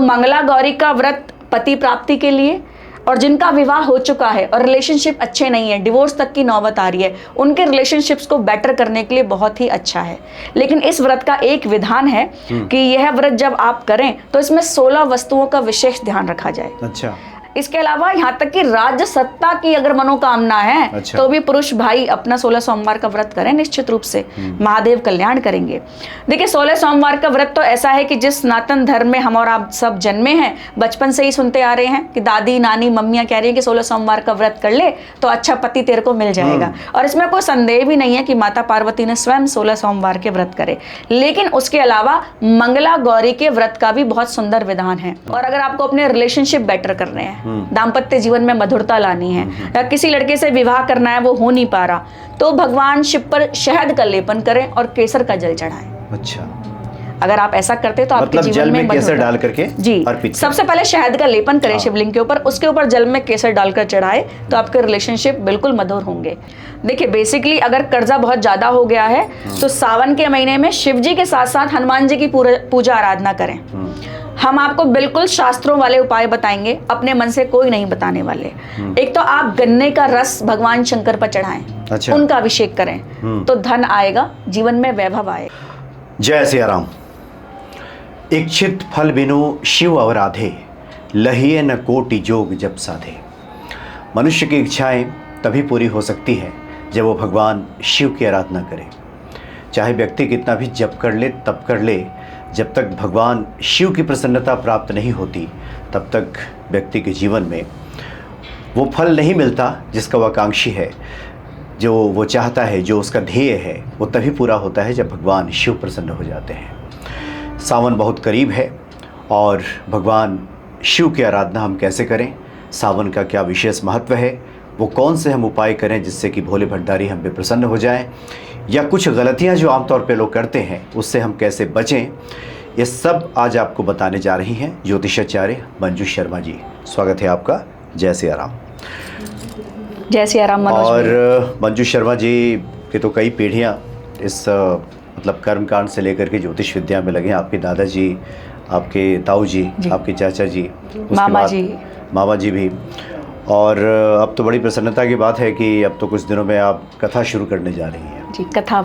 मंगला गौरी का व्रत पति प्राप्ति के लिए, और जिनका विवाह हो चुका है और रिलेशनशिप अच्छे नहीं है, डिवोर्स तक की नौबत आ रही है, उनके रिलेशनशिप्स को बेटर करने के लिए बहुत ही अच्छा है। लेकिन इस व्रत का एक विधान है कि यह व्रत जब आप करें तो इसमें 16 वस्तुओं का विशेष ध्यान रखा जाए। अच्छा। इसके अलावा यहाँ तक कि राज्य सत्ता की अगर मनोकामना है तो भी पुरुष भाई अपना 16 सोमवार का व्रत करें, निश्चित रूप से महादेव कल्याण करेंगे। देखिए 16 सोमवार का व्रत तो ऐसा है कि जिस सनातन धर्म में हम और आप सब जन्मे हैं, बचपन से ही सुनते आ रहे हैं कि दादी नानी मम्मियाँ कह रही हैं कि 16 सोमवार का व्रत कर ले तो अच्छा पति तेरे को मिल जाएगा। और इसमें कोई संदेह भी नहीं है कि माता पार्वती ने स्वयं 16 सोमवार के व्रत करे। लेकिन उसके अलावा मंगला गौरी के व्रत का भी बहुत सुंदर विधान है। और अगर आपको अपने रिलेशनशिप बेटर करने हैं, दाम्पत्य जीवन में मधुरता लानी है, या किसी लड़के से विवाह करना है वो हो नहीं पा रहा, तो भगवान शिव पर शहद का लेपन करें और केसर का जल चढ़ाएं। अच्छा। अगर आप ऐसा करते तो आपके जीवन जल में केसर डाल करके जी, सबसे पहले शहद का लेपन करें शिवलिंग के ऊपर, उसके ऊपर जल में केसर डालकर चढ़ाए तो आपके रिलेशनशिप बिल्कुल मधुर होंगे। देखिए बेसिकली अगर कर्जा बहुत ज्यादा हो गया है तो सावन के महीने में शिव जी के साथ साथ हनुमान जी की पूजा आराधना करें। हम आपको बिल्कुल शास्त्रों वाले उपाय बताएंगे, अपने मन से कोई नहीं बताने वाले। एक तो आप गन्ने का रस भगवान शंकर पर चढ़ाएं। अच्छा। उनका अभिषेक करें तो धन आएगा, जीवन में वैभव आएगा। जय सिया राम। इच्छित फल बिनु शिव अवराधे, लहिए न कोटि जोग जप साधे। मनुष्य की इच्छाएं तभी पूरी हो सकती है जब वो भगवान शिव की आराधना करे। चाहे व्यक्ति कितना भी जप कर ले, तप कर ले, जब तक भगवान शिव की प्रसन्नता प्राप्त नहीं होती तब तक व्यक्ति के जीवन में वो फल नहीं मिलता जिसका वह आकांक्षी है, जो वो चाहता है, जो उसका ध्येय है, वो तभी पूरा होता है जब भगवान शिव प्रसन्न हो जाते हैं। सावन बहुत करीब है और भगवान शिव की आराधना हम कैसे करें, सावन का क्या विशेष महत्व है, वो कौन से हम उपाय करें जिससे कि भोले भंडारी हम पे प्रसन्न हो जाएं, या कुछ गलतियां जो आमतौर पे लोग करते हैं उससे हम कैसे बचें, ये सब आज आपको बताने जा रही हैं ज्योतिषाचार्य मंजू शर्मा जी। स्वागत है आपका। जय सिया राम। जय सिया राम। और मंजू शर्मा जी के तो कई पीढ़ियां इस मतलब कर्मकांड से लेकर के ज्योतिष विद्या में लगे हैं। आपके दादाजी, आपके ताऊ जी, आपके चाचा जी, मामा जी भी। और अब तो बड़ी प्रसन्नता की बात है कि अब तो कुछ दिनों में आप कथा शुरू करने जा रही हैं। जी, कथा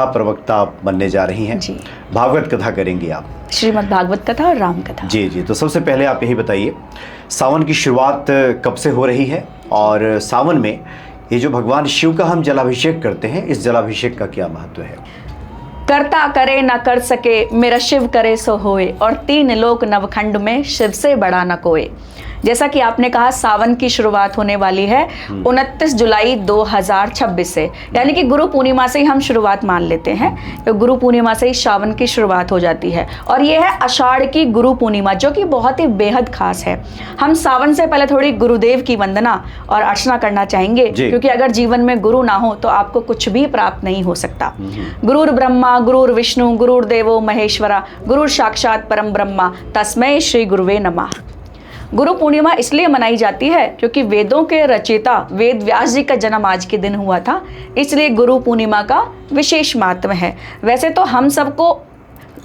प्रवक्ता आप बनने जा रही हैं जी। भागवत कथा करेंगी आप, श्रीमद् भागवत कथा और राम कथा। जी जी। तो सबसे पहले आप यही बताइए, सावन की शुरुआत कब से हो रही है, और सावन में ये जो भगवान शिव का हम जलाभिषेक करते हैं, इस जलाभिषेक का क्या महत्व है? करता करे न कर सके, मेरा शिव करे सो होए, और 3 लोक नवखंड में शिव से बड़ा न कोई। जैसा कि आपने कहा, सावन की शुरुआत होने वाली है 29 जुलाई 2026 से, यानी कि गुरु पूर्णिमा से ही हम शुरुआत मान लेते हैं। तो गुरु पूर्णिमा से ही सावन की शुरुआत हो जाती है, और ये है आषाढ़ की गुरु पूर्णिमा, जो कि बहुत ही बेहद खास है। हम सावन से पहले थोड़ी गुरुदेव की वंदना और अर्चना करना चाहेंगे, क्योंकि अगर जीवन में गुरु ना हो तो आपको कुछ भी प्राप्त नहीं हो सकता। गुरुर ब्रह्मा गुरुर विष्णु गुरुर्देवो महेश्वरा, गुरुर साक्षात परम ब्रह्मा, तस्मै श्री गुरुवे नमः। गुरु पूर्णिमा इसलिए मनाई जाती है क्योंकि वेदों के रचयिता वेद व्यास जी का जन्म आज के दिन हुआ था, इसलिए गुरु पूर्णिमा का विशेष महत्व है। वैसे तो हम सबको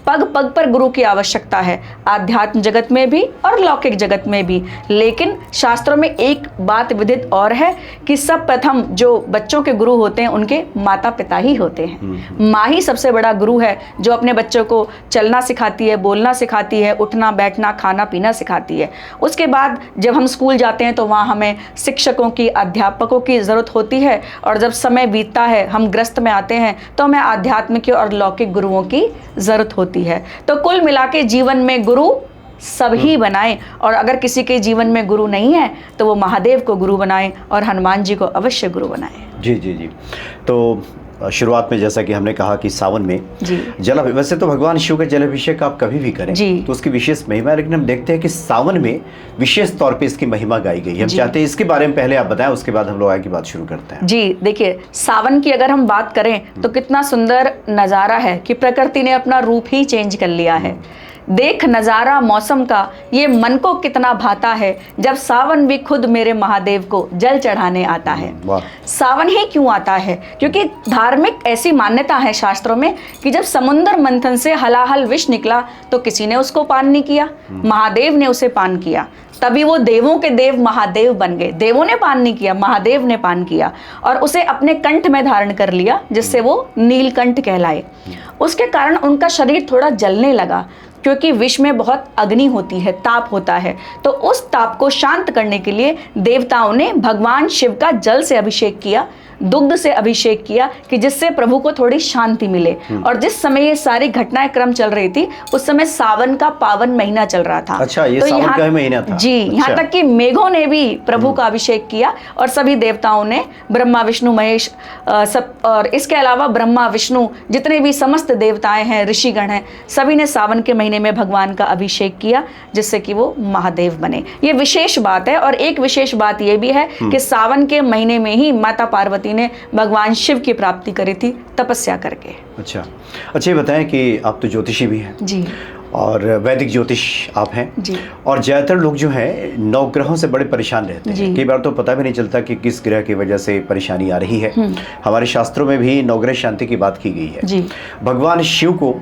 पग पग पर गुरु की आवश्यकता है, आध्यात्म जगत में भी और लौकिक जगत में भी। लेकिन शास्त्रों में एक बात विदित और है कि सब प्रथम जो बच्चों के गुरु होते हैं उनके माता पिता ही होते हैं। माँ ही सबसे बड़ा गुरु है, जो अपने बच्चों को चलना सिखाती है, बोलना सिखाती है, उठना बैठना खाना पीना सिखाती है। उसके बाद जब हम स्कूल जाते हैं तो वहाँ हमें शिक्षकों की, अध्यापकों की ज़रूरत होती है, और जब समय बीतता है, हम ग्रस्त में आते हैं, तो हमें आध्यात्मिक और लौकिक गुरुओं की ज़रूरत होती है। तो कुल मिला के जीवन में गुरु सभी बनाएं, और अगर किसी के जीवन में गुरु नहीं है तो वो महादेव को गुरु बनाएं और हनुमान जी को अवश्य गुरु बनाएं। जी जी जी। तो शुरुआत में जैसा कि हमने कहा कि सावन में जल, वैसे तो भगवान शिव का जलाभिषेक आप कभी भी करें तो उसकी विशेष महिमा है, लेकिन हम देखते हैं कि सावन में विशेष तौर पे इसकी महिमा गाई गई है। हम चाहते हैं इसके बारे में पहले आप बताएं, उसके बाद हम लोग आगे की बात शुरू करते हैं। जी देखिए, सावन की अगर हम बात करें तो कितना सुंदर नज़ारा है कि प्रकृति ने अपना रूप ही चेंज कर लिया है। देख नज़ारा मौसम का, ये मन को कितना भाता है, जब सावन भी खुद मेरे महादेव को जल चढ़ाने आता है। वाह। सावन ही क्यों आता है? क्योंकि धार्मिक ऐसी मान्यता है शास्त्रों में कि जब समुद्र मंथन से हलाहल विष निकला तो किसी ने उसको पान नहीं किया, महादेव ने उसे पान किया, तभी वो देवों के देव महादेव बन गए। देवों ने पान नहीं किया, महादेव ने पान किया और उसे अपने कंठ में धारण कर लिया, जिससे वो नीलकंठ कहलाए। उसके कारण उनका शरीर थोड़ा जलने लगा, क्योंकि विष में बहुत अग्नि होती है, ताप होता है। तो उस ताप को शांत करने के लिए देवताओं ने भगवान शिव का जल से अभिषेक किया, दुग्ध से अभिषेक किया, कि जिससे प्रभु को थोड़ी शांति मिले। और जिस समय ये सारी घटनाएं क्रम चल रही थी, उस समय सावन का पावन महीना चल रहा था। अच्छा, ये तो सावन का ही महीना था। जी, यहाँ तक कि मेघों ने भी प्रभु का अभिषेक किया और सभी देवताओं ने, ब्रह्मा विष्णु महेश सब, और इसके अलावा ब्रह्मा विष्णु जितने भी समस्त देवताएं हैं, ऋषिगण हैं, सभी ने सावन के महीने में भगवान का अभिषेक किया, जिससे कि वो महादेव बने। ये विशेष बात है। और एक विशेष बात ये भी है कि सावन के महीने में ही माता पार्वती ने भगवान शिव की प्राप्ति करी थी तपस्या करके। अच्छा, ये बताएं कि आप तो ज्योतिषी भी हैं जी, और वैदिक ज्योतिष आप हैं जी। और ज़्यादातर लोग जो हैं नवग्रहों से बड़े परेशान रहते हैं। कई बार तो पता भी नहीं चलता कि किस ग्रह की वजह से परेशानी आ रही है। हमारे शास्त्रों में भी नवग्रह शांति की बात की गई है। जी। भगवान शिव को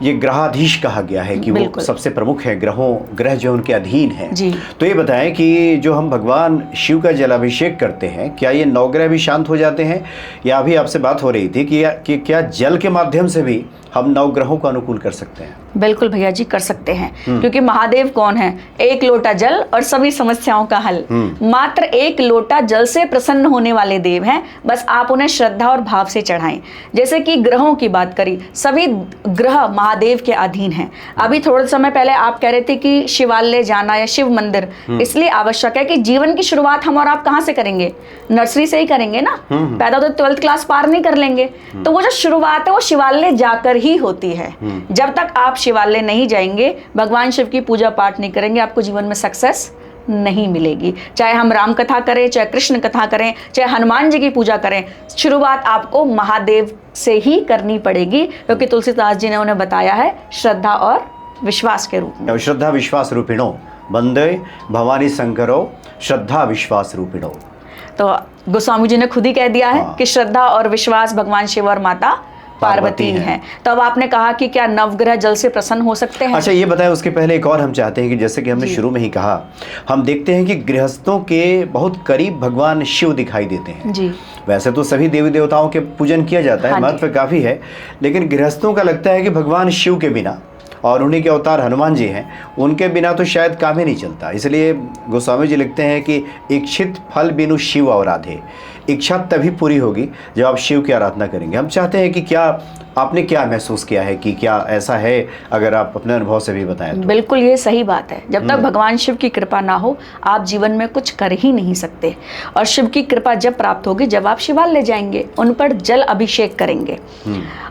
ये ग्रहाधीश कहा गया है कि वो सबसे प्रमुख है, ग्रह जो उनके अधीन है। तो ये बताएं कि जो हम भगवान शिव का जलाभिषेक करते हैं, क्या ये नवग्रह भी शांत हो जाते हैं? या अभी आपसे बात हो रही थी कि क्या जल के माध्यम से भी हम नवग्रहों को अनुकूल कर सकते हैं? बिल्कुल भैया जी, कर सकते हैं। क्योंकि महादेव कौन है? एक लोटा जल और सभी समस्याओं का हल। मात्र एक लोटा जल से प्रसन्न होने वाले देव हैं, बस आप उन्हें श्रद्धा और भाव से चढ़ाएं। जैसे कि ग्रहों की बात करी, सभी ग्रह महादेव के अधीन हैं। अभी थोड़े समय पहले आप कह रहे थे कि शिवालय जाना या शिव मंदिर इसलिए आवश्यक है कि जीवन की शुरुआत हम और आप कहाँ से करेंगे? नर्सरी से ही करेंगे ना। पैदा तो 12th क्लास पार नहीं कर लेंगे। तो वो जो शुरुआत है वो शिवालय जाकर ही होती है। जब तक आप शिवालय नहीं जाएंगे, भगवान शिव की पूजा पाठ नहीं करेंगे, आपको जीवन में सक्सेस नहीं मिलेगी। चाहे हम राम कथा करें, चाहे कृष्ण कथा करें, चाहे हनुमान जी की पूजा करें, शुरुआत आपको महादेव से ही करनी पड़ेगी। क्योंकि तुलसीदास जी ने उन्हें बताया है श्रद्धा और विश्वास के रूप में। श्रद्धा विश्वास रूपिणो वंदे भवानी शंकरो श्रद्धा विश्वास रूपिणो। तो गोस्वामी जी ने खुद ही कह दिया है कि श्रद्धा और विश्वास भगवान शिव और माता पार्वती हैं। तो अब आपने कहा कि क्या नवग्रह जल से प्रसन्न हो सकते हैं? अच्छा, ये बताएं उसके पहले एक और हम चाहते हैं कि जैसे कि हमने शुरू में ही कहा, हम देखते हैं कि गृहस्थों के बहुत करीब भगवान शिव दिखाई देते हैं। जी। वैसे तो सभी देवी देवताओं के पूजन किया जाता है, महत्व काफी है, लेकिन गृहस्थों का लगता है कि भगवान शिव के बिना, और उन्हीं के अवतार हनुमान जी हैं, उनके बिना तो शायद काम ही नहीं चलता। इसलिए गोस्वामी जी लिखते हैं कि इच्छित फल बिनु शिव अवराधे। इच्छा तभी पूरी होगी जब आप शिव की आराधना करेंगे। हम चाहते हैं कि क्या आपने क्या महसूस किया है, कि क्या ऐसा है? अगर आप अपने अनुभव से भी बताएं तो। बिल्कुल, ये सही बात है। जब तक भगवान शिव की कृपा ना हो, आप जीवन में कुछ कर ही नहीं सकते। और शिव की कृपा जब प्राप्त होगी, जब आप शिवालय जाएंगे, उन पर जल अभिषेक करेंगे।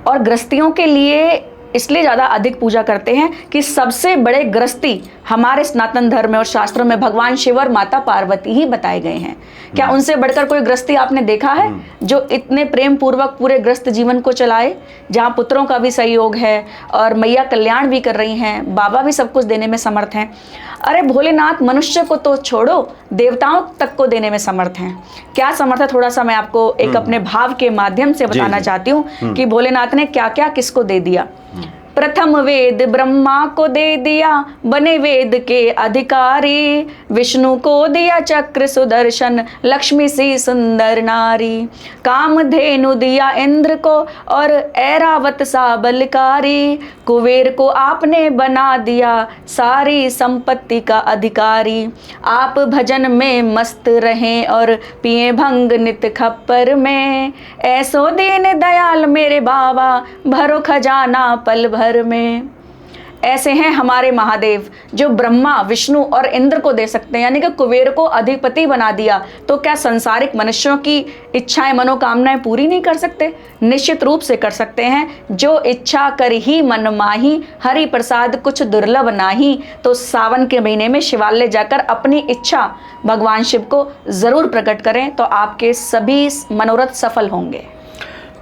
और गृहस्थियों के लिए इसलिए ज़्यादा अधिक पूजा करते हैं कि सबसे बड़े गृहस्थी हमारे सनातन धर्म में और शास्त्रों में भगवान शिव और माता पार्वती ही बताए गए हैं। क्या उनसे बढ़कर कोई गृहस्थी आपने देखा है जो इतने प्रेम पूर्वक पूरे गृहस्थ जीवन को चलाए, जहाँ पुत्रों का भी सहयोग है और मैया कल्याण भी कर रही हैं, बाबा भी सब कुछ देने में समर्थ हैं। अरे भोलेनाथ मनुष्य को तो छोड़ो, देवताओं तक को देने में समर्थ हैं। क्या समर्थ है, थोड़ा सा मैं आपको एक अपने भाव के माध्यम से बताना चाहती हूँ कि भोलेनाथ ने क्या क्या किसको दे दिया। प्रथम वेद ब्रह्मा को दे दिया, बने वेद के अधिकारी। विष्णु को दिया चक्र सुदर्शन, लक्ष्मी सी सुंदर नारी। कामधेनु दिया इंद्र को और ऐरावत सा बलकारी। कुबेर को आपने बना दिया सारी संपत्ति का अधिकारी। आप भजन में मस्त रहें और पिए भंग नित खप्पर में। ऐसो दीन दयाल मेरे बाबा, भरो खजाना पल भर में। ऐसे हैं हमारे महादेव जो ब्रह्मा विष्णु और इंद्र को दे सकते हैं, यानी कि कुबेर को अधिपति बना दिया। तो क्या संसारिक मनुष्यों की इच्छाएं मनोकामनाएं पूरी नहीं कर सकते? निश्चित रूप से कर सकते हैं। जो इच्छा कर ही मन माही, हरि प्रसाद कुछ दुर्लभ नाही। तो सावन के महीने में शिवालय जाकर अपनी इच्छा भगवान शिव को जरूर प्रकट करें, तो आपके सभी मनोरथ सफल होंगे।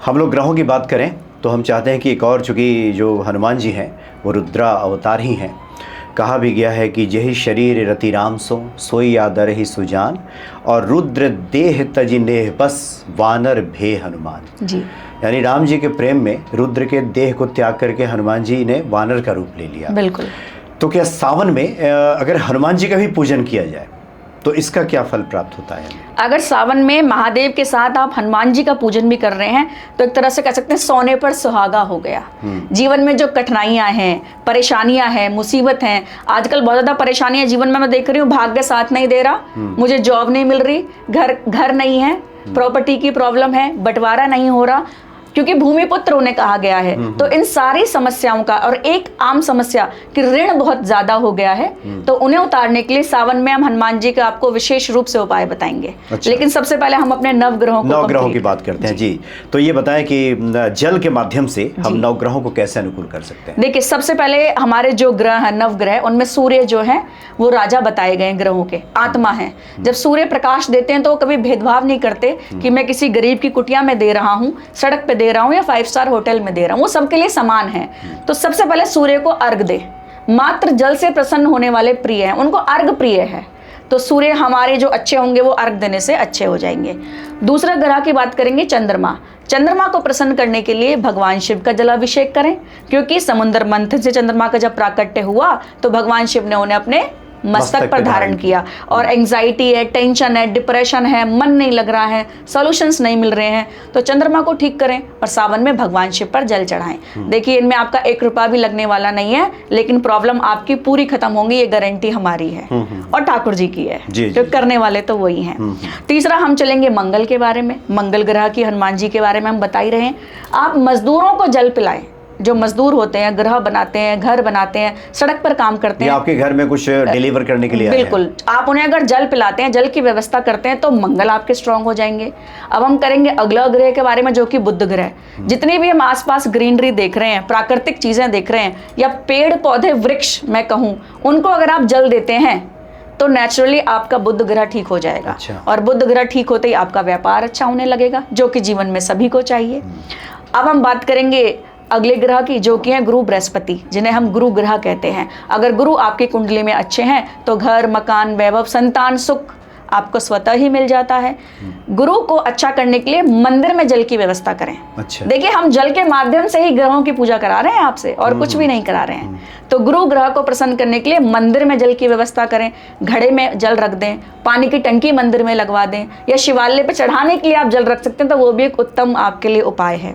हम लोग ग्रहों की बात करें तो हम चाहते हैं कि एक और, चूँकि जो हनुमान जी हैं वो रुद्रा अवतार ही हैं, कहा भी गया है कि यही शरीर रति राम सो सोई आदर ही सुजान, और रुद्र देह तजि नेह बस वानर भे हनुमान। जी। यानी राम जी के प्रेम में रुद्र के देह को त्याग करके हनुमान जी ने वानर का रूप ले लिया। बिल्कुल। तो क्या सावन में अगर हनुमान जी का भी पूजन किया जाए तो इसका क्या फल प्राप्त होता है? अगर सावन में महादेव के साथ आप हनुमान जी का पूजन भी कर रहे हैं तो एक तरह से कह सकते हैं सोने पर सुहागा हो गया। जीवन में जो कठिनाइयां हैं, परेशानियां हैं, मुसीबत हैं, आजकल बहुत ज़्यादा परेशानियां जीवन में मैं देख रही हूँ, भाग्य साथ नहीं दे रहा, मुझे जॉब नहीं मिल रही, घर नहीं है, प्रॉपर्टी की प्रॉब्लम है, बंटवारा नहीं हो रहा, क्योंकि भूमिपुत्र उन्हें कहा गया है। तो इन सारी समस्याओं का, और एक आम समस्या कि ऋण बहुत ज्यादा हो गया है, तो उन्हें उतारने के लिए सावन में हम हनुमान जी का आपको विशेष रूप से उपाय बताएंगे। अच्छा। लेकिन सबसे पहले हम अपने नवग्रहों की बात करते हैं। जी, तो ये बताएं कि जल के माध्यम से हम नवग्रहों को कैसे अनुकूल कर सकते हैं? देखिए, सबसे पहले हमारे जो ग्रह हैं, नवग्रह, उनमें सूर्य जो है वो राजा बताए गए ग्रहों के, आत्मा है। जब सूर्य प्रकाश देते हैं तो वो कभी भेदभाव नहीं करते कि मैं किसी गरीब की कुटिया में दे रहा हूँ, सड़क पे दे रहा हूँ या 5 स्टार होटल में दे रहा हूँ, वो सबके लिए समान है। तो सबसे पहले सूर्य को अर्घ दे। मात्र जल से प्रसन्न होने वाले प्रिय हैं, उनको अर्घ प्रिय है। तो सूर्य हमारे जो अच्छे होंगे वो अर्घ देने से अच्छे हो जाएंगे। दूसरा ग्रह की बात करेंगे चंद्रमा। चंद्रमा को प्रसन्न करने के लिए भगवान शिव का जलाभिषेक करें, क्योंकि समुद्र मंथन से चंद्रमा का जब प्राकट्य हुआ तो भगवान शिव ने उन्हें अपने मस्तक पर धारण किया। और एंजाइटी है, टेंशन है, डिप्रेशन है, मन नहीं लग रहा है, सॉल्यूशंस नहीं मिल रहे हैं, तो चंद्रमा को ठीक करें और सावन में भगवान शिव पर जल चढ़ाएं। देखिए, इनमें आपका 1 रुपया भी लगने वाला नहीं है, लेकिन प्रॉब्लम आपकी पूरी खत्म होंगी, ये गारंटी हमारी है और ठाकुर जी की है, जो करने वाले तो वही हैं। तीसरा हम चलेंगे मंगल के बारे में। मंगल ग्रह की हनुमान जी के बारे में हम बता ही रहे हैं। आप मजदूरों को जल पिलाएं। जो मजदूर होते हैं, ग्रह बनाते हैं, घर बनाते हैं, सड़क पर काम करते हैं, आपके घर में कुछ डिलीवर करने के लिए बिल्कुल, आप उन्हें अगर जल पिलाते हैं, जल की व्यवस्था करते हैं, तो मंगल आपके स्ट्रांग हो जाएंगे। अब हम करेंगे अगला ग्रह के बारे में, जो कि बुध ग्रह। जितनी भी हम आसपास ग्रीनरी देख रहे हैं, प्राकृतिक चीजें देख रहे हैं, या पेड़ पौधे वृक्ष मैं कहूँ, उनको अगर आप जल देते हैं तो नेचुरली आपका बुध ग्रह ठीक हो जाएगा। अच्छा। और बुध ग्रह ठीक होते ही आपका व्यापार अच्छा होने लगेगा, जो कि जीवन में सभी को चाहिए। अब हम बात करेंगे अगले ग्रह की, जो कि हैं गुरु बृहस्पति, जिन्हें हम गुरु ग्रह कहते हैं। अगर गुरु आपकी कुंडली में अच्छे हैं तो घर, मकान, वैभव, संतान, सुख आपको स्वतः ही मिल जाता है। गुरु को अच्छा करने के लिए मंदिर में जल की व्यवस्था करें। अच्छा। देखिए, हम जल के माध्यम से ही ग्रहों की पूजा करा रहे हैं आपसे, और कुछ भी नहीं करा रहे हैं। तो गुरु ग्रह को प्रसन्न करने के लिए मंदिर में जल की व्यवस्था करें, घड़े में जल रख दें, पानी की टंकी मंदिर में लगवा दें, या शिवालय पे चढ़ाने के लिए आप जल रख सकते हैं, तो वो भी एक उत्तम आपके लिए उपाय है।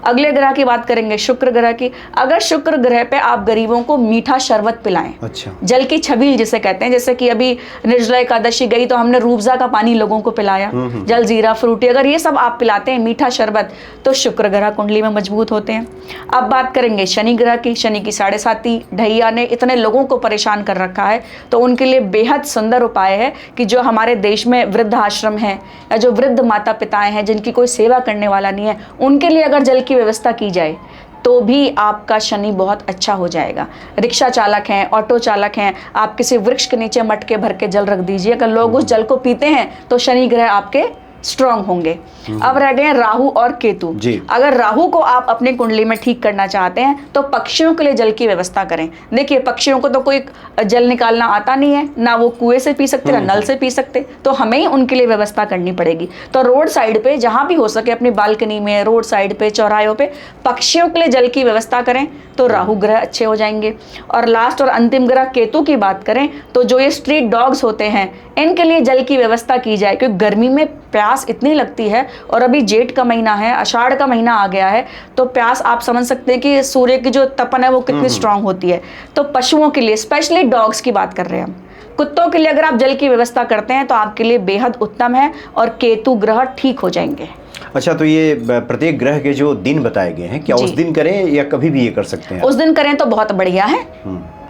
अगले ग्रह की बात करेंगे शुक्र ग्रह की। अगर शुक्र ग्रह पे आप गरीबों को मीठा शरबत पिलाएं, अच्छा, जल की छबील जिसे कहते हैं, जैसे कि अभी निर्जला एकादशी गई तो हमने रूबजा का पानी लोगों को पिलाया, जल जीरा फ्रूटी, अगर ये सब आप पिलाते हैं, मीठा शरबत, तो शुक्र ग्रह कुंडली में मजबूत होते हैं। अब बात करेंगे शनि ग्रह की। शनि की 7.5 ढैया ने इतने लोगों को परेशान कर रखा है, तो उनके लिए बेहद सुंदर उपाय है कि जो हमारे देश में वृद्ध आश्रम है, या जो वृद्ध माता पिताएं हैं जिनकी कोई सेवा करने वाला नहीं है, उनके लिए अगर जल की व्यवस्था की जाए तो भी आपका शनि बहुत अच्छा हो जाएगा। रिक्शा चालक हैं, ऑटो चालक हैं, आप किसी वृक्ष के नीचे मटके भर के जल रख दीजिए, अगर लोग उस जल को पीते हैं तो शनि ग्रह आपके स्ट्रांग होंगे। अब रह गए राहु और केतु। अगर राहु को आप अपनी कुंडली में ठीक करना चाहते हैं तो पक्षियों के लिए जल की व्यवस्था करें। देखिए, पक्षियों को तो कोई जल निकालना आता नहीं है, ना वो कुएं से पी सकते, ना नल से पी सकते, तो हमें ही उनके लिए व्यवस्था करनी पड़ेगी। तो रोड साइड पे जहां भी हो सके, अपनी बालकनी में, रोड साइड पे, चौराहों पे पक्षियों के लिए जल की व्यवस्था करें, तो राहु ग्रह अच्छे हो जाएंगे। और लास्ट और अंतिम ग्रह केतु की बात करें तो जो ये स्ट्रीट डॉग्स होते हैं, इनके लिए जल की व्यवस्था की जाए, क्योंकि गर्मी में प्यास इतनी लगती है, और अभी जेठ का महीना है, आषाढ़ का महीना आ गया है, तो प्यास आप समझ सकते हैं कि सूर्य की जो तपन है वो कितनी स्ट्रांग होती है। तो पशुओं के लिए, स्पेशली डॉग्स की बात कर रहे हैं हम, कुत्तों के लिए अगर आप जल की व्यवस्था करते हैं तो आपके लिए बेहद उत्तम है, और केतु ग्रह ठीक हो जाएंगे। अच्छा, तो ये प्रत्येक ग्रह के जो दिन बताए गए हैं, क्या उस दिन करें या कभी भी ये कर सकते हैं? उस दिन करें तो बहुत बढ़िया है,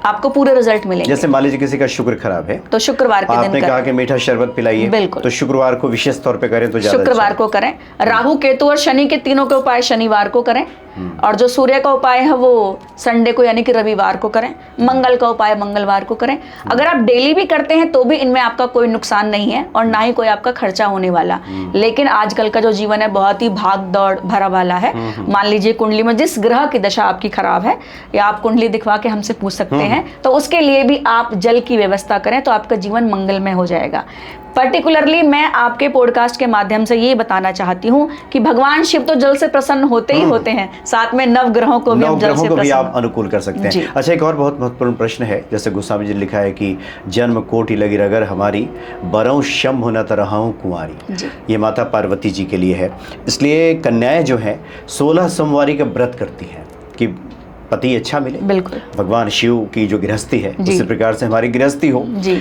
आपको पूरे रिजल्ट मिलेंगे। जैसे मान लीजिए किसी का शुक्र खराब है तो शुक्रवार के दिन आपने कहा कि मीठा शरबत पिलाइए, बिल्कुल, तो शुक्रवार को विशेष तौर पे करें तो ज्यादा शुक्रवार को करें। राहु केतु और शनि के तीनों के उपाय शनिवार को करें, और जो सूर्य का उपाय है वो संडे को यानी कि रविवार को करें। मंगल का उपाय मंगलवार को करें। अगर आप डेली भी करते हैं तो भी इनमें आपका कोई नुकसान नहीं है, और ना ही कोई आपका खर्चा होने वाला। लेकिन आजकल का जो जीवन है बहुत ही भाग दौड़ भरा वाला है। मान लीजिए कुंडली में जिस ग्रह की दशा आपकी खराब है, या आप कुंडली दिखवा के हमसे पूछ सकते हैं, तो उसके लिए भी आप जल की व्यवस्था करें तो आपका जीवन मंगलमय हो जाएगा। पर्टिकुलरली मैं आपके पॉडकास्ट के माध्यम से ये बताना चाहती हूँ कि भगवान शिव तो जल से प्रसन्न होते ही होते हैं, साथ में नव ग्रहों को भी हम जल से भी आप प्रसन्न अनुकूल कर सकते जी। हैं। अच्छा, एक और बहुत महत्वपूर्ण प्रश्न है, जैसे गोस्वामी जी ने लिखा है कि जन्म कोटि लगी रगर हमारी, बरौं शंभु न तरहूं कुंवारी। जी। ये माता पार्वती जी के लिए है। इसलिए कन्याएं जो हैं 16 सोमवारी का व्रत करती हैं कि पति अच्छा मिले। बिल्कुल। भगवान शिव की जो गृहस्थी है जी। उसी प्रकार से हमारी गृहस्थी हो। जी।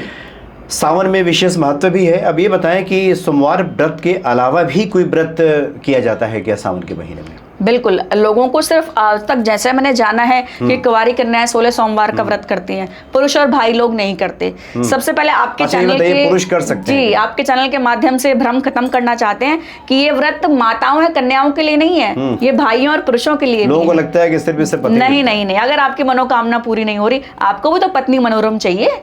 सावन में विशेष महत्व भी है। अब ये बताएं कि सोमवार व्रत के अलावा भी कोई व्रत किया जाता है क्या सावन के महीने में? बिल्कुल, लोगों को सिर्फ आज तक जैसे मैंने जाना है कि कुंवारी कन्याएं 16 सोमवार का व्रत करती हैं, पुरुष और भाई लोग नहीं करते। सबसे पहले आपके अच्छा, ये चैनल बताइए, के पुरुष कर सकते जी हैं? आपके चैनल के माध्यम से भ्रम खत्म करना चाहते हैं कि ये व्रत माताओं या कन्याओं के लिए नहीं है, ये भाइयों और पुरुषों के लिए भी लोगों को है। लगता है कि सिर्फ इससे पति नहीं नहीं नहीं, अगर आपकी मनोकामना पूरी नहीं हो रही, आपको भी तो पत्नी मनोरम चाहिए।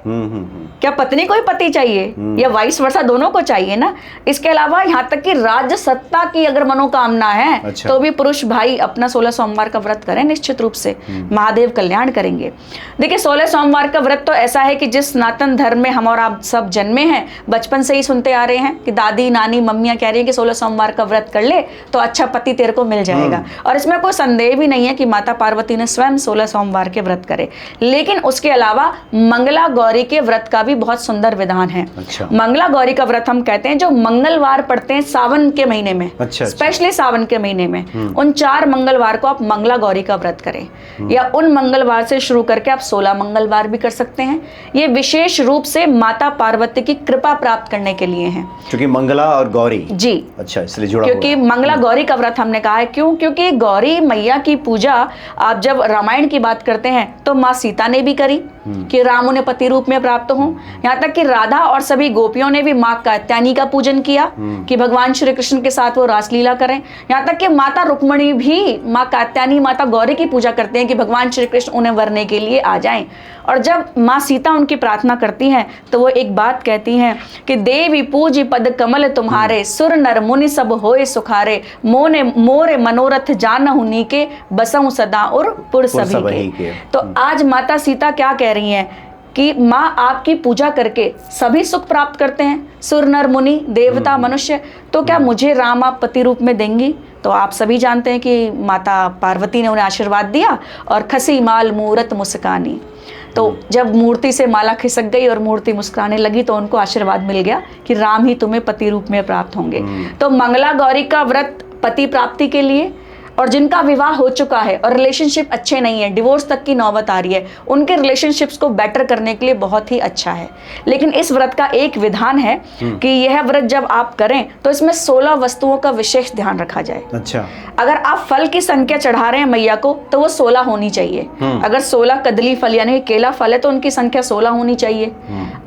क्या पत्नी को ही पति चाहिए या वाइस वर्सा, दोनों को चाहिए ना। इसके अलावा यहाँ तक कि राज्य सत्ता की अगर मनोकामना है अच्छा। तो भी पुरुष भाई अपना 16 सोमवार का व्रत करें, निश्चित रूप से महादेव कल्याण करेंगे। देखिए 16 सोमवार का व्रत तो ऐसा है कि जिस सनातन धर्म में हम और आप सब जन्मे हैं, बचपन से ही सुनते आ रहे हैं कि दादी नानी मम्मियां कह रही हैं कि 16 सोमवार का व्रत कर ले तो अच्छा पति तेरे को मिल जाएगा। और इसमें कोई संदेह भी नहीं है कि माता पार्वती ने स्वयं 16 सोमवार के व्रत करे। लेकिन उसके अलावा मंगला गौरी के व्रत का भी बहुत सुंदर विधान है। अच्छा। मंगला गौरी का व्रत हम कहते हैं जो मंगलवार पड़ते हैं सावन के महीने में, अच्छा। स्पेशली सावन के महीने में उन 4 मंगलवार को आप मंगला गौरी का व्रत करें, या उन मंगलवार से शुरू करके आप 16 मंगलवार भी कर सकते हैं। ये विशेष रूप से माता पार्वती की कृपा प्राप्त करने के लिए है, क्योंकि मंगला और गौरी। जी। अच्छा, इसलिए जुड़ा क्योंकि हुआ है। मंगला गौरी का व्रत हमने कहा है क्यों? क्योंकि गौरी मैया की पूजा आप जब रामायण की बात करते हैं तो माँ सीता ने भी करी कि राम उन्हें पति रूप में प्राप्त हो। यहाँ तक कि राधा और सभी गोपियों ने भी माँ कात्यायनी का पूजन किया कि भगवान श्री कृष्ण के साथ वो रासलीला करें। यहाँ तक कि माता रुक्मणी भी माँ कात्यायनी माता गौरी की पूजा करते हैं कि भगवान श्री कृष्ण उन्हें वरने के लिए आ जाएं। और जब माँ सीता उनकी प्रार्थना करती हैं तो वो एक बात कहती हैं कि देवी पूजी पद कमल तुम्हारे, सुर नर मुनि सब होए सुखारे, मोने मोरे मनोरथ जानहु नीके, बसहु सदा और पुर सभी के। तो आज माता सीता क्या कह रही हैं कि माँ आपकी पूजा करके सभी सुख प्राप्त करते हैं, सुर नर मुनि देवता मनुष्य, तो क्या मुझे राम आप पति रूप में देंगी? तो आप सभी जानते हैं कि माता पार्वती ने उन्हें आशीर्वाद दिया और खसी माल मूरत मुस्कानी। तो जब मूर्ति से माला खिसक गई और मूर्ति मुस्कुराने लगी तो उनको आशीर्वाद मिल गया कि राम ही तुम्हें पति रूप में प्राप्त होंगे। तो मंगला गौरी का व्रत पति प्राप्ति के लिए, और जिनका विवाह हो चुका है और रिलेशनशिप अच्छे नहीं है, डिवोर्स तक की नौबत आ रही है, उनके रिलेशनशिप्स को बेटर करने के लिए बहुत ही अच्छा है। लेकिन इस व्रत का एक विधान है कि यह व्रत जब आप करें तो इसमें 16 वस्तुओं का विशेष ध्यान रखा जाए। अच्छा। अगर आप फल की संख्या चढ़ा रहे हैं मैया को तो वो 16 होनी चाहिए। अगर 16 कदली फल यानी केला फल है तो उनकी संख्या 16 होनी चाहिए।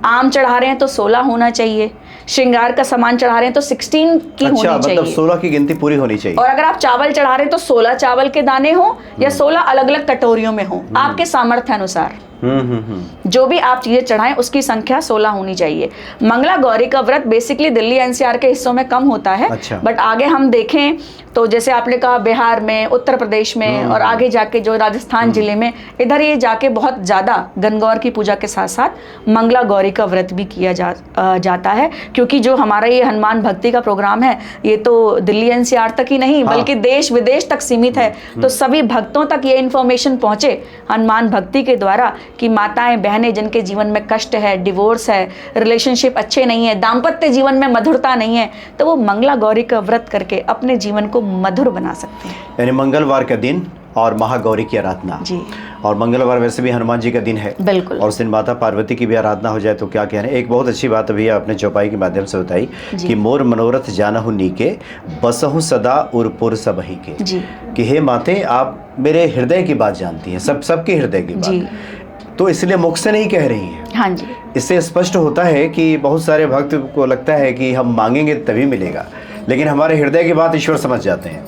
आम चढ़ा रहे हैं तो 16 होना चाहिए। श्रृंगार का सामान चढ़ा रहे हैं तो 16 की होनी चाहिए। मतलब 16 की गिनती पूरी होनी चाहिए। और अगर आप चावल चढ़ा रहे हैं तो 16 चावल के दाने हो या 16 अलग अलग कटोरियों में हो, आपके सामर्थ्य अनुसार जो भी आप चीजें चढ़ाएं उसकी संख्या 16 होनी चाहिए। मंगला गौरी का व्रत बेसिकली दिल्ली एनसीआर के हिस्सों में कम होता है। अच्छा। बट आगे हम देखें तो जैसे आपने कहा बिहार में, उत्तर प्रदेश में और आगे जाके जो राजस्थान जिले में, इधर ये जाके बहुत ज्यादा गणगौर की पूजा के साथ साथ मंगला गौरी का व्रत भी किया जाता है। क्योंकि जो हमारा ये हनुमान भक्ति का प्रोग्राम है ये तो दिल्ली एनसीआर तक ही नहीं बल्कि देश विदेश तक सीमित है। तो सभी भक्तों तक ये इन्फॉर्मेशन पहुंचे हनुमान भक्ति के द्वारा कि माताएं बहनें जिनके जीवन में कष्ट है, डिवोर्स है, रिलेशनशिप अच्छे नहीं है, दाम्पत्य जीवन में मधुरता नहीं है, तो वो मंगला गौरी का व्रत करके अपने जीवन को मधुर बना सकते हैं। यानी मंगलवार का दिन और महागौरी की आराधना जी। और मंगलवार वैसे भी हनुमान जी का दिन है। बिल्कुल। और उस दिन माता पार्वती की भी आराधना हो जाए तो क्या कहने। एक बहुत अच्छी बात अभी आपने चौपाई के माध्यम से बताई कि मोर मनोरथ जानहु नीके, बसहु सदा उरपुर सबही के। जी। कि हे माते आप मेरे हृदय की बात जानती हैं, सबके हृदय की जी। बात, तो इसलिए मुख से नहीं कह रही हैं। हाँ जी। इससे स्पष्ट होता है कि बहुत सारे भक्त को लगता है कि हम मांगेंगे तभी मिलेगा, लेकिन हमारे हृदय की बात ईश्वर समझ जाते हैं।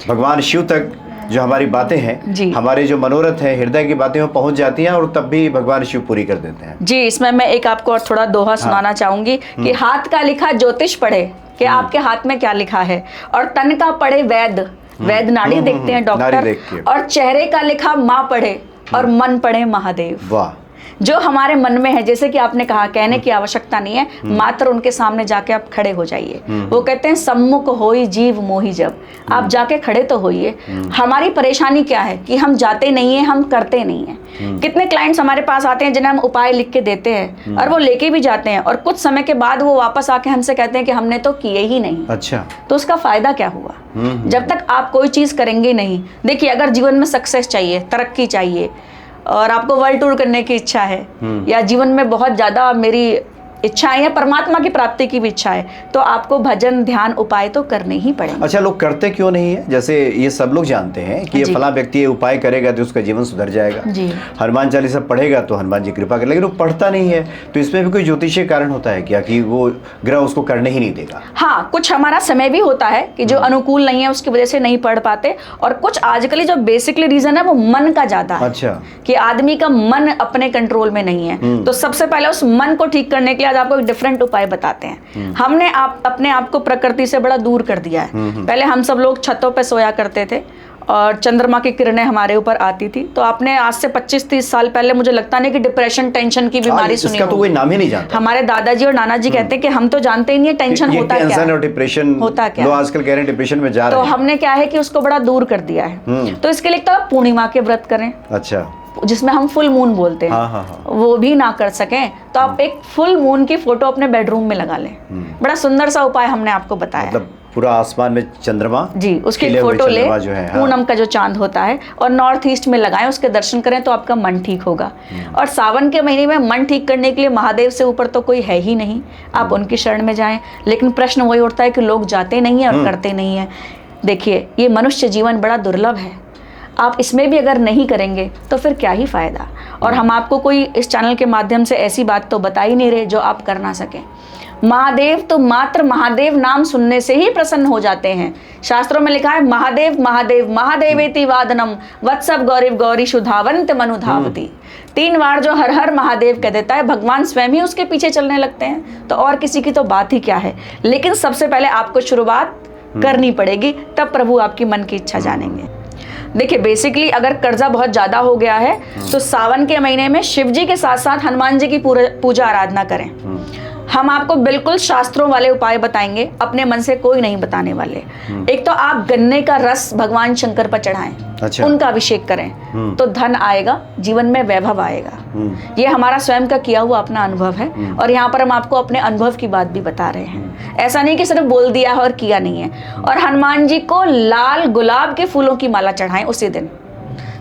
भगवान शिव तक जो हमारी बातें हैं, हमारे जो मनोरथ है, हृदय की बातें वो पहुंच जाती हैं और तब भी भगवान शिव पूरी कर देते हैं। जी, इसमें मैं एक आपको और थोड़ा दोहा सुनाना चाहूंगी कि हाथ का लिखा ज्योतिष पढ़े कि आपके हाथ में क्या लिखा है, और तन का पढ़े वैद नाड़ी देखते हैं डॉक्टर, और चेहरे का लिखा माँ पढ़े और मन पढ़े महादेव। वाह। जो हमारे मन में है, जैसे कि आपने कहा, कहने की आवश्यकता नहीं है, मात्र उनके सामने जाके आप खड़े हो जाइए। वो कहते हैं सम्मुख होई जीव मोहि जब, आप जाके खड़े तो होइए। हमारी परेशानी क्या है कि हम जाते नहीं है, हम करते नहीं है। कितने क्लाइंट्स हमारे पास आते हैं जिन्हें हम उपाय लिख के देते हैं और वो लेके भी जाते हैं, और कुछ समय के बाद वो वापस आके हमसे कहते हैं कि हमने तो किए ही नहीं। अच्छा, तो उसका फायदा क्या हुआ? जब तक आप कोई चीज करेंगे नहीं। देखिए, अगर जीवन में सक्सेस चाहिए, तरक्की चाहिए, और आपको वर्ल्ड टूर करने की इच्छा है, या जीवन में बहुत ज्यादा मेरी इच्छाएं है, परमात्मा की प्राप्ति की भी इच्छा है, तो आपको भजन, ध्यान, उपाय तो करने ही पड़ेंगे। अच्छा, लोग करते क्यों नहीं है? जैसे ये सब लोग जानते हैं कि ये फला व्यक्ति ये उपाय करेगा तो उसका जीवन सुधर जाएगा, जी, हनुमान चालीसा पढ़ेगा तो हनुमान जी कृपा कर, लेकिन वो पढ़ता नहीं है। तो इसमें भी कोई ज्योतिषीय कारण होता है क्या कि वो ग्रह उसको करने ही नहीं देगा? हाँ, कुछ हमारा समय भी होता है कि जो अनुकूल नहीं है उसकी वजह से नहीं पढ़ पाते, और कुछ आजकल जो बेसिकली रीजन है वो मन का ज्यादा है। अच्छा, कि आदमी का मन अपने कंट्रोल में नहीं है। तो सबसे पहले उस मन को ठीक करने के लिए आज आपको एक डिफरेंट उपाय बताते हैं। हमने अपने आप को प्रकृति से बड़ा दूर कर दिया है। पहले हम सब लोग छतों पे सोया करते थे और चंद्रमा की किरणें हमारे ऊपर आती थी। तो आपने आज से 25-30 साल पहले, मुझे लगता नहीं कि डिप्रेशन, टेंशन की बीमारी सुनी इसका तो कोई नाम ही नहीं जानता। हमारे दादाजी और नाना जी कहते हैं कि हम तो जानते ही नहीं है टेंशन होता क्या है, और डिप्रेशन होता क्या। लोग आजकल कह रहे हैं डिप्रेशन में जा रहे तो हैं। हमने क्या है कि उसको बड़ा दूर कर दिया है। तो इसके लिए तो आप पूर्णिमा के व्रत करें, अच्छा, जिसमें हम फुल मून बोलते हैं। हाँ। वो भी ना कर सकें तो आप एक फुल मून की फोटो अपने बेडरूम में लगा लें। बड़ा सुंदर सा उपाय हमने आपको बताया। मतलब पूरा आसमान में चंद्रमा, जी, उसकी एक फोटो ले, जो है, पूनम का जो चांद होता है, और नॉर्थ ईस्ट में लगाएं, उसके दर्शन करें तो आपका मन ठीक होगा। और सावन के महीने में मन ठीक करने के लिए महादेव से ऊपर तो कोई है ही नहीं, आप उनकी शरण में जाएं। लेकिन प्रश्न वही उठता है कि लोग जाते नहीं है और करते नहीं है। देखिए, ये मनुष्य जीवन बड़ा दुर्लभ है, आप इसमें भी अगर नहीं करेंगे तो फिर क्या ही फायदा। और हम आपको कोई इस चैनल के माध्यम से ऐसी बात तो बता ही नहीं रहे जो आप कर ना सकें। महादेव तो मात्र महादेव नाम सुनने से ही प्रसन्न हो जाते हैं। शास्त्रों में लिखा है महादेव महादेव महादेवेति वादनम वत्सव गौरीव गौरी शुधावंत मनुधावती। 3 बार जो हर हर महादेव कह देता है, भगवान स्वयं ही उसके पीछे चलने लगते हैं। तो और किसी की तो बात ही क्या है। लेकिन सबसे पहले आपको शुरुआत करनी पड़ेगी, तब प्रभु आपकी मन की इच्छा जानेंगे। देखिए, बेसिकली अगर कर्जा बहुत ज्यादा हो गया है तो सावन के महीने में शिव जी के साथ साथ हनुमान जी की पूजा आराधना करें। हम आपको बिल्कुल शास्त्रों वाले उपाय बताएंगे, अपने मन से कोई नहीं बताने वाले। एक तो आप गन्ने का रस भगवान शंकर पर चढ़ाएं, अच्छा, उनका अभिषेक करें तो धन आएगा, जीवन में वैभव आएगा। ये हमारा स्वयं का किया हुआ अपना अनुभव है, और यहाँ पर हम आपको अपने अनुभव की बात भी बता रहे हैं। ऐसा नहीं कि सिर्फ बोल दिया है और किया नहीं है। और हनुमान जी को लाल गुलाब के फूलों की माला चढ़ाएं उसी दिन,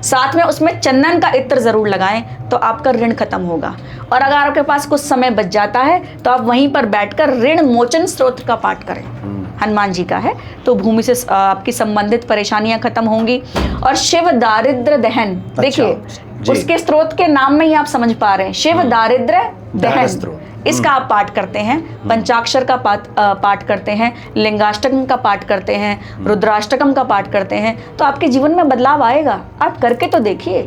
साथ में उसमें चंदन का इत्र जरूर लगाएं तो आपका ऋण खत्म होगा। और अगर आपके पास कुछ समय बच जाता है तो आप वहीं पर बैठकर ऋण मोचन स्तोत्र का पाठ करें। हनुमान जी का है तो भूमि से आपकी संबंधित परेशानियां खत्म होंगी। और शिव दारिद्र दहन, देखिए उसके स्त्रोत के नाम में ही आप समझ पा रहे हैं, शिव दारिद्र दहन, इसका आप पाठ करते हैं। पंचाक्षर का पाठ करते हैं, लिंगाष्टकम का पाठ करते हैं, रुद्राष्टकम का पाठ करते हैं, तो आपके जीवन में बदलाव आएगा। आप करके तो देखिए,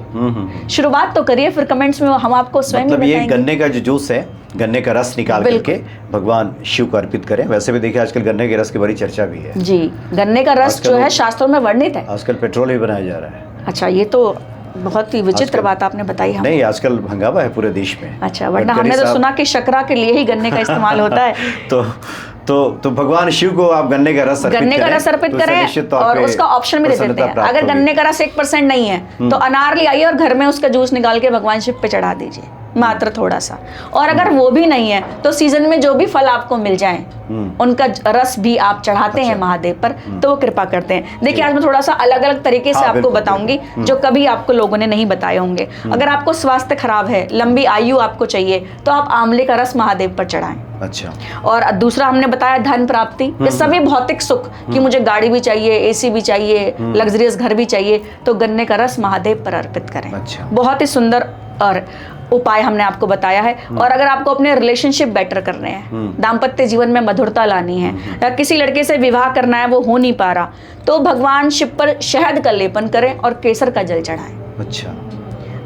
शुरुआत तो करिए, फिर कमेंट्स में हम आपको स्वयं मतलब ही ये बताएंगे। गन्ने का जो जूस है, गन्ने का रस निकाल करके भगवान शिव को अर्पित करें। वैसे भी देखिए आजकल गन्ने के रस की बड़ी चर्चा भी है। जी, गन्ने का रस जो है शास्त्रों में वर्णित है। आजकल पेट्रोल भी बनाया जा रहा है। अच्छा, ये तो बहुत ही विचित्र बात आपने बताई हमें। नहीं, आजकल हंगामा है पूरे देश में। अच्छा, वरना हमने तो सुना कि शकरा के लिए ही गन्ने का इस्तेमाल होता है। तो भगवान शिव को आप गन्ने का रस अर्पित करें और उसका ऑप्शन भी दे देते हैं। अगर गन्ने का रस 1% नहीं है तो अनार ले आइए और घर में उसका जूस निकाल के भगवान शिव पे चढ़ा दीजिए, मात्र थोड़ा सा। और अगर वो भी नहीं है तो सीजन में जो भी फल आपको मिल जाए उनका रस भी आप चढ़ाते हैं महादेव पर, तो वो कृपा करते हैं। देखिए, आज मैं थोड़ा सा अलग अलग तरीके से आपको बताऊंगी जो कभी आपको लोगों ने नहीं बताए होंगे। अगर आपको स्वास्थ्य खराब है, लंबी आयु आपको चाहिए, तो आप आंवले का रस महादेव पर चढ़ाएं। अच्छा। और दूसरा हमने बताया धन प्राप्ति, ये सभी भौतिक सुख कि मुझे गाड़ी भी चाहिए, एसी भी चाहिए, लग्जरियस घर भी चाहिए, तो गन्ने का रस महादेव पर अर्पित करें। अच्छा। बहुत ही सुंदर और उपाय हमने आपको बताया है। और अगर आपको अपने रिलेशनशिप बेटर करने हैं, दाम्पत्य जीवन में मधुरता लानी है, या किसी लड़के से विवाह करना है, वो हो नहीं पा रहा, तो भगवान शिव पर शहद का लेपन करें और केसर का जल चढ़ाएं। अच्छा।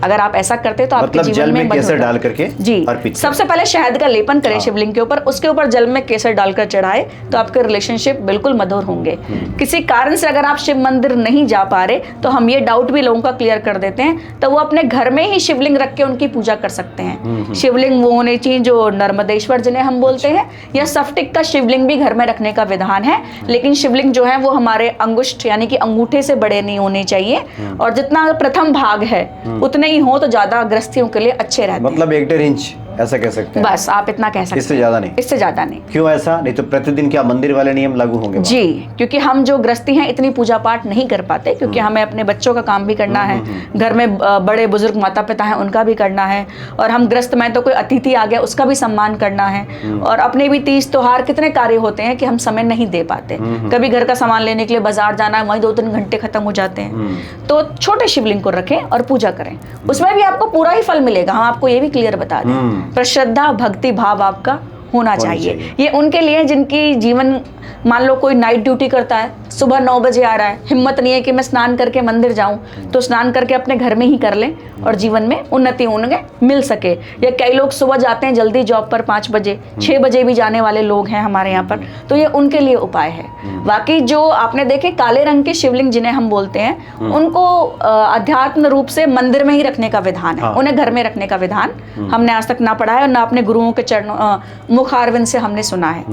अगर आप ऐसा करते तो आपके मतलब जीवन जल में मत केसर होता। डाल करके जी, अर्पित सबसे पहले शहद का लेपन करें हाँ। शिवलिंग के ऊपर, उसके ऊपर जल में केसर डालकर चढ़ाए तो आपके रिलेशनशिप बिल्कुल मधुर होंगे। किसी कारण से अगर आप शिव मंदिर नहीं जा पा रहे तो हम ये डाउट भी लोगों का क्लियर कर देते हैं, तो वो अपने घर में ही शिवलिंग रख के उनकी पूजा कर सकते हैं। शिवलिंग वो होने चाहिए जो नर्मदेश्वर जिन्हें हम बोलते हैं, या सफ्टिक का शिवलिंग भी घर में रखने का विधान है, लेकिन शिवलिंग जो है वो हमारे अंगुष्ठ यानी कि अंगूठे से बड़े नहीं होने चाहिए, और जितना प्रथम भाग है उतने ही हो तो ज्यादा गृहस्थियों के लिए अच्छे रहते हैं। मतलब 1.5 इंच ऐसा कह सकते हैं, बस आप इतना कह सकते हैं, इससे ज्यादा नहीं। इससे ज्यादा नहीं। क्यों ऐसा? नहीं तो प्रतिदिन क्या मंदिर वाले नियम लागू होंगे वहाँ? जी, क्योंकि हम जो गृहस्थी हैं इतनी पूजा पाठ नहीं कर पाते, क्योंकि हमें अपने बच्चों का काम भी करना है, घर में बड़े बुजुर्ग माता पिता हैं उनका भी करना है, और हम गृहस्थ में तो कोई अतिथि आ गया उसका भी सम्मान करना है, और अपने भी तीज त्योहार कितने कार्य होते हैं कि हम समय नहीं दे पाते। कभी घर का सामान लेने के लिए बाजार जाना है, वहीं 2-3 घंटे खत्म हो जाते हैं। तो छोटे शिवलिंग को रखें और पूजा करें, उसमें भी आपको पूरा ही फल मिलेगा। हम आपको ये भी क्लियर बता दें, पर श्रद्धा भक्ति भाव आपका होना चाहिए। ये उनके लिए जिनकी जीवन, मान लो कोई नाइट ड्यूटी करता है, सुबह 9 बजे आ रहा है, हिम्मत नहीं है कि मैं स्नान करके मंदिर जाऊं, तो स्नान करके अपने घर में ही कर लें और जीवन में उन्नति उन्हें मिल सके। या कई लोग सुबह जाते हैं जल्दी जॉब पर 5 बजे, 6 बजे भी जाने वाले लोग हैं हमारे यहाँ पर, तो ये उनके लिए उपाय है। बाकी जो आपने देखे काले रंग के शिवलिंग जिन्हें हम बोलते हैं, उनको अध्यात्म रूप से मंदिर में ही रखने का विधान है, उन्हें घर में रखने का विधान हमने आज तक ना पढ़ा है और ना अपने गुरुओं के चरणों मुखारविंद से हमने सुना है।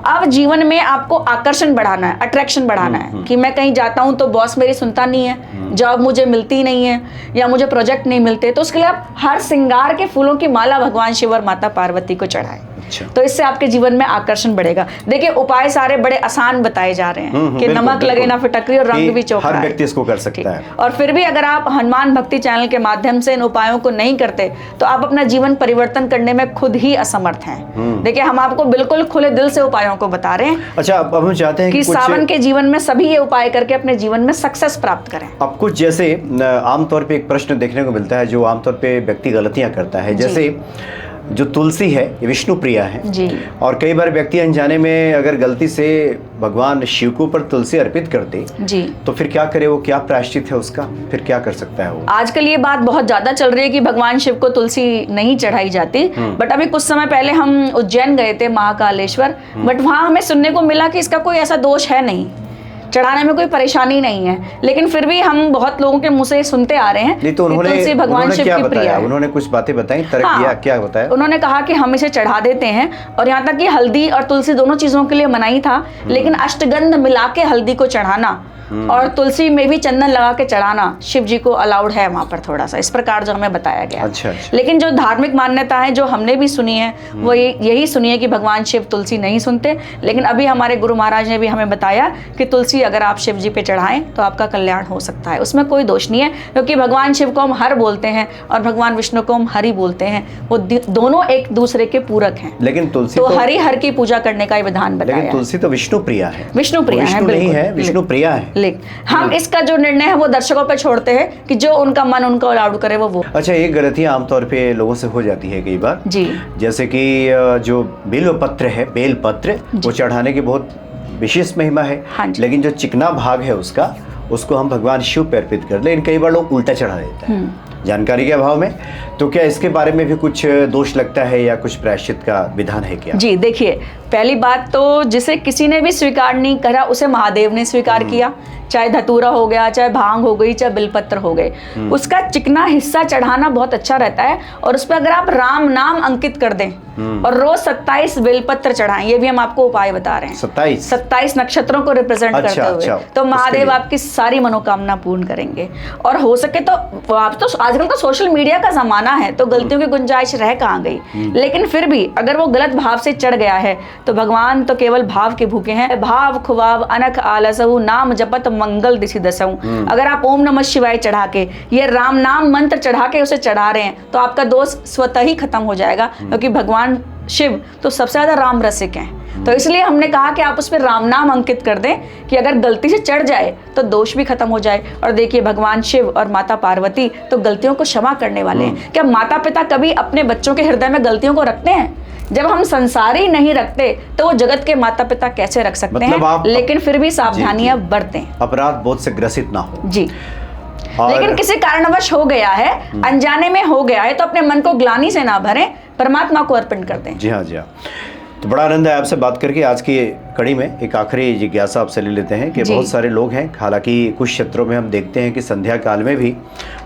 अब जीवन में आपको आकर्षण बढ़ाना है, अट्रैक्शन बढ़ाना है, कि मैं कहीं जाता हूं तो बॉस मेरी सुनता नहीं है, जॉब मुझे मिलती नहीं है, या मुझे प्रोजेक्ट नहीं मिलते, तो उसके लिए आप हर श्रृंगार के फूलों की माला भगवान शिव और माता पार्वती को चढ़ाएं। तो इससे आपके जीवन में आकर्षण बढ़ेगा। देखिए उपाय सारे बड़े आसान बताए जा रहे हैं कि नमक लगे ना फिटकरी और रंग भी चौखा। हर व्यक्ति इसको कर सकता है। और फिर भी अगर आप हनुमान भक्ति चैनल के माध्यम से इन उपायों को नहीं करते तो आप अपना जीवन परिवर्तन करने में खुद ही असमर्थ हैं। देखिए हम आपको बिल्कुल खुले दिल से उपायों को बता रहे हैं। अच्छा, अब हम चाहते हैं कि सावन के जीवन में सभी ये उपाय करके अपने जीवन में सक्सेस प्राप्त करें। अब कुछ जैसे आमतौर पे एक प्रश्न देखने को मिलता है जो आमतौर पे व्यक्ति गलतियां करता है, जैसे जो तुलसी है ये विष्णु प्रिया है जी, और कई बार व्यक्ति अनजाने में अगर गलती से भगवान शिव को ऊपर तुलसी अर्पित कर दे जी, तो फिर क्या करे वो? क्या प्रायश्चित है उसका? फिर क्या कर सकता है वो? आजकल ये बात बहुत ज्यादा चल रही है कि भगवान शिव को तुलसी नहीं चढ़ाई जाती, बट अभी कुछ समय पहले हम उज्जैन गए थे महाकालेश्वर, बट वहां हमें सुनने को मिला कि इसका कोई ऐसा दोष है नहीं, चढ़ाने में कोई परेशानी नहीं है, लेकिन फिर भी हम बहुत लोगों के मुंह से सुनते आ रहे हैं। नहीं तो तुलसी भगवान शिव की प्रिय है। उन्होंने कुछ बातें बताई, तर्क हाँ, दिया, क्या बताया? उन्होंने कहा कि हम इसे चढ़ा देते हैं, और यहाँ तक कि हल्दी और तुलसी दोनों चीजों के लिए मनाही था, लेकिन अष्टगंध मिला के हल्दी को चढ़ाना और तुलसी में भी चंदन लगा के चढ़ाना शिव जी को अलाउड है वहां पर, थोड़ा सा इस प्रकार जो हमें बताया गया। अच्छा। लेकिन जो धार्मिक मान्यता है जो हमने भी सुनी है वो यही सुनी है कि भगवान शिव तुलसी नहीं सुनते, लेकिन अभी हमारे गुरु महाराज ने भी हमें बताया कि तुलसी अगर आप शिव जी पे चढ़ाएं तो आपका कल्याण हो सकता है, उसमें कोई दोष नहीं है, क्योंकि भगवान शिव को हम हर बोलते हैं और भगवान विष्णु को हम हरि बोलते हैं, वो दोनों एक दूसरे के पूरक हैं। लेकिन तुलसी तो हरि हर की पूजा करने का विधान बताया। लेकिन तुलसी तो विष्णु प्रिया है, विष्णु प्रिया है, नहीं है, विष्णु प्रिया है। लेकिन हम इसका जो निर्णय है वो दर्शकों पे छोड़ते हैं कि जो उनका मन उनको अलाउड करे वो। अच्छा, एक गलतियां आमतौर पे लोगों से हो जाती है कई बार जी, जैसे कि जो बेल पत्र है, बेल पत्र वो चढ़ाने की बहुत विशेष महिमा है, लेकिन जो चिकना भाग है उसको हम भगवान शिव पे अर्पित कर ले, लेकिन कई बार लोग उल्टा चढ़ा देते हैं जानकारी के अभाव में, तो क्या इसके बारे में भी कुछ दोष लगता है या कुछ प्रायश्चित का विधान है क्या? जी देखिए, पहली बात तो जिसे किसी ने भी स्वीकार नहीं करा उसे महादेव ने स्वीकार किया, चाहे धतूरा हो गया, चाहे भांग हो गई, चाहे बिलपत्र हो गए, उसका चिकना हिस्सा चढ़ाना बहुत अच्छा रहता है, और उस पर अगर आप राम नाम अंकित कर दें और रोज 27 बेलपत्र चढ़ाएं, ये भी हम आपको उपाय बता रहे हैं। 27 नक्षत्रों को रिप्रेजेंट करते हुए, तो महादेव आपकी सारी मनोकामना पूर्ण करेंगे। और हो सके तो आप तो आजकल तो सोशल मीडिया का जमाना है, तो गलतियों की गुंजाइश रह कहाँ गई, लेकिन फिर भी अगर वो गलत भाव से चढ़ गया है तो भगवान तो केवल भाव के भूखे हैं। भाव खुवाव अनख आलसहु नाम जपत मंगल दिशि दसहु। अगर आप ओम नमः शिवाय चढ़ा के ये राम नाम मंत्र चढ़ा के उसे चढ़ा रहे हैं तो आपका दोष स्वतः ही खत्म हो जाएगा, क्योंकि भगवान शिव तो सबसे ज्यादा राम रसिक हैं। तो इसलिए हमने कहा कि आप उस पर राम नाम अंकित कर दें कि अगर गलती से चढ़ जाए तो दोष भी खत्म हो जाए। और देखिए भगवान शिव और माता पार्वती तो गलतियों को क्षमा करने वाले हैं। क्या माता पिता कभी अपने बच्चों के हृदय में गलतियों को रखते हैं? जब हम संसार ही नहीं रखते तो वो जगत के माता पिता कैसे रख सकते हैं? लेकिन फिर भी सावधानियां बरतें, अपराध बोध से ग्रसित ना हो। जी, लेकिन किसी कारणवश हो गया है, अनजाने में हो गया है, तो अपने मन को ग्लानि से ना भरें, परमात्मा को अर्पण कर दें। जी हाँ, जी हाँ। तो बड़ा आनंद है आपसे बात करके। आज की कड़ी में एक आखिरी जिज्ञासा आपसे ले लेते हैं कि बहुत सारे लोग हैं, हालांकि कुछ क्षेत्रों में हम देखते हैं कि संध्या काल में भी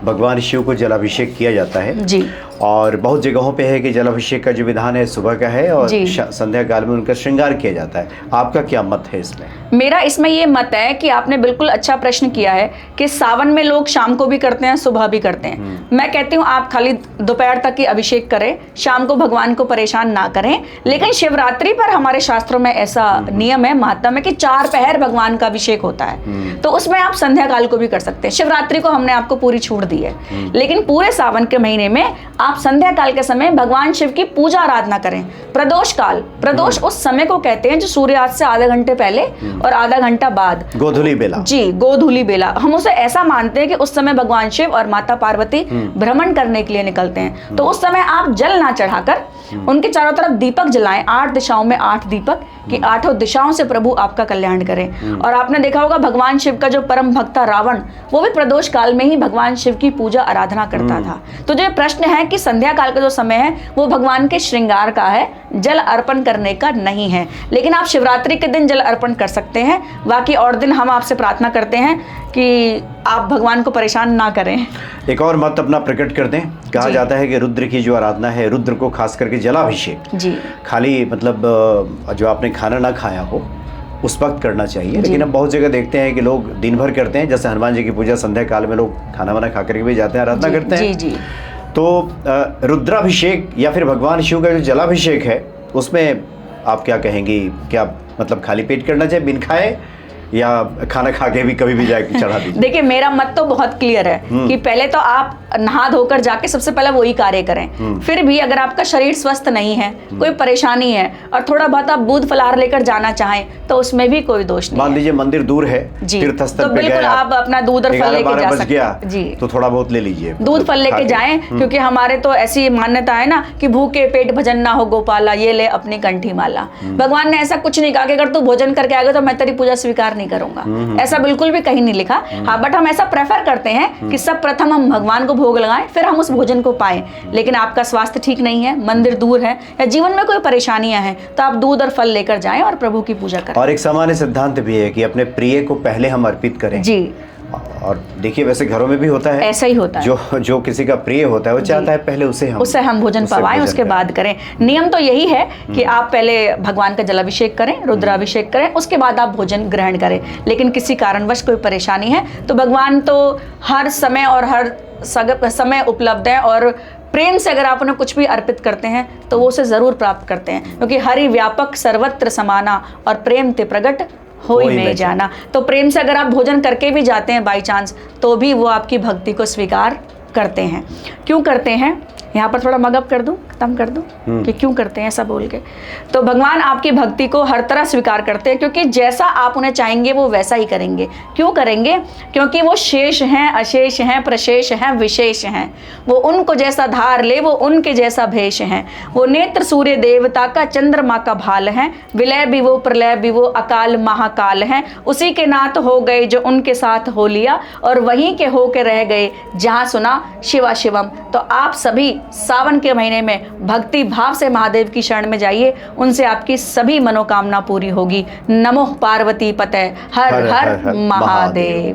भगवान शिव को जलाभिषेक किया जाता है जी। और बहुत जगहों पे है कि जलाभिषेक का जो विधान है सुबह का है और संध्या काल में उनका श्रृंगार किया जाता है। आपका क्या मत है इसमें? मेरा इसमें ये मत है कि आपने बिल्कुल अच्छा प्रश्न किया है कि सावन में लोग शाम को भी करते हैं, सुबह भी करते हैं। मैं कहती हूँ आप खाली दोपहर तक ही अभिषेक करें, शाम को भगवान को परेशान ना करें। लेकिन शिवरात्रि पर हमारे शास्त्रों में ऐसा नियम है, महत्व है कि 4 पहर भगवान का अभिषेक होता है, तो उसमें आप संध्या काल को भी कर सकते हैं। शिवरात्रि को हमने आपको पूरी छूट दी है, लेकिन पूरे सावन के महीने में आप संध्या काल के समय भगवान शिव की पूजा आराधना करें। प्रदोष काल, प्रदोष उस समय को कहते हैं जो सूर्यास्त से आधे घंटे पहले और आधा घंटा बाद, गोधूली बेला। जी, गोधूली बेला। हम उसे ऐसा मानते हैं कि उस समय भगवान शिव और माता पार्वती भ्रमण करने के लिए निकलते हैं, तो उस समय आप जल ना चढ़ाकर उनके चारों तरफ दीपक जलाएं, 8 दिशाओं में 8 दीपक, कि 8 दिशाओं से प्रभु आपका कल्याण करें। और आपने देखा होगा भगवान शिव का जो परम भक्त था रावण, वो भी प्रदोष काल में ही भगवान शिव की पूजा आराधना करता था। तो जो प्रश्न है कि संध्या काल का जो समय है वो भगवान के श्रृंगार का है, जल अर्पण करने का नहीं है। लेकिन आप शिवरात्रि के दिन जल अर्पण कर सकते हैं, बाकी और दिन हम आपसे प्रार्थना करते हैं कि आप भगवान को परेशान ना करें। एक और मत अपना प्रकट कर दें। कहा जाता है कि रुद्र की जो आराधना है, रुद्र को खास करके जलाभिषेक जी, खाली मतलब जो आपने खाना ना खाया हो उस वक्त करना चाहिए। लेकिन हम बहुत जगह देखते हैं कि लोग दिन भर करते हैं, जैसे हनुमान जी की पूजा संध्या काल में लोग खाना वाना खा करके भी जाते हैं, आराधना करते हैं। जी जी। तो रुद्राभिषेक या फिर भगवान शिव का जो जलाभिषेक है उसमें आप क्या कहेंगी? क्या मतलब खाली पेट करना चाहिए बिन खाए, या खाना खा के भी कभी भी जाके चढ़ा दीजिए? देखिए मेरा मत तो बहुत क्लियर है कि पहले तो आप नहा धोकर जाके सबसे पहले वही कार्य करें। फिर भी अगर आपका शरीर स्वस्थ नहीं है, कोई परेशानी है और थोड़ा बहुत आप दूध फलाहार लेकर जाना चाहें तो उसमें भी कोई दोष नहीं। मान लीजिए मंदिर दूर है, तीर्थ स्थल पे बिल्कुल आप अपना दूध और फल लेके जा सकते हैं। जी, तो थोड़ा बहुत ले लीजिए, दूध फल लेके जाएं, क्योंकि हमारे तो ऐसी मान्यता है ना कि भूखे पेट भजन ना हो गोपाला, ये ले अपनी कंठी माला। भगवान ने ऐसा कुछ नहीं कहा कि अगर तू भोजन करके आएगा तो मैं तेरी पूजा स्वीकार नहीं करूंगा, ऐसा बिल्कुल भी कहीं नहीं लिखा। हाँ, बट हम ऐसा प्रेफर करते हैं कि सब प्रथम हम भगवान को भोग लगाएं, फिर हम उस भोजन को पाएं। लेकिन आपका स्वास्थ्य ठीक नहीं है, मंदिर दूर है या जीवन में कोई परेशानियां हैं, तो आप दूध और फल लेकर जाएं और प्रभु की पूजा करें। और एक सामान्य सिद्धांत भी है कि अपने प्रिय को पहले हम अर्पित करें। जी, और देखिए वैसे घरों में भी होता है, ऐसा ही होता है। जो किसी का प्रिय होता है वो चाहता है पहले उसे हम भोजन पवाएं, उसके बाद करें। नियम तो यही है कि आप पहले भगवान का जलाभिषेक करें, रुद्राभिषेक करें, उसके बाद आप भोजन ग्रहण करें। लेकिन किसी कारणवश कोई परेशानी है तो भगवान तो हर समय और हर समय उपलब्ध है, और प्रेम से अगर आप उन्हें कुछ भी अर्पित करते हैं तो वो उसे जरूर प्राप्त करते हैं, क्योंकि हरि व्यापक सर्वत्र समाना और प्रेम ते प्रगट होई में जाना। तो प्रेम से अगर आप भोजन करके भी जाते हैं बाई चांस, तो भी वो आपकी भक्ति को स्वीकार करते हैं। क्यों करते हैं? यहाँ पर थोड़ा मगअप कर दूं, खत्म कर दूं कि क्यों करते हैं ऐसा बोल के। तो भगवान आपकी भक्ति को हर तरह स्वीकार करते हैं, क्योंकि जैसा आप उन्हें चाहेंगे वो वैसा ही करेंगे। क्यों करेंगे? क्योंकि वो शेष हैं, अशेष हैं, प्रशेष हैं, विशेष हैं। वो उनको जैसा धार ले वो उनके जैसा भेष हैं। वो नेत्र सूर्य देवता का, चंद्रमा का भाल हैं। विलय भी वो, प्रलय भी वो, अकाल महाकाल हैं। उसी के नाथ हो गए जो उनके साथ हो लिया, और वहीं के हो के रह गए जहाँ सुना शिवा शिवम। तो आप सभी सावन के महीने में भक्ति भाव से महादेव की शरण में जाइए, उनसे आपकी सभी मनोकामना पूरी होगी। नमो पार्वती पते, हर हर महादेव।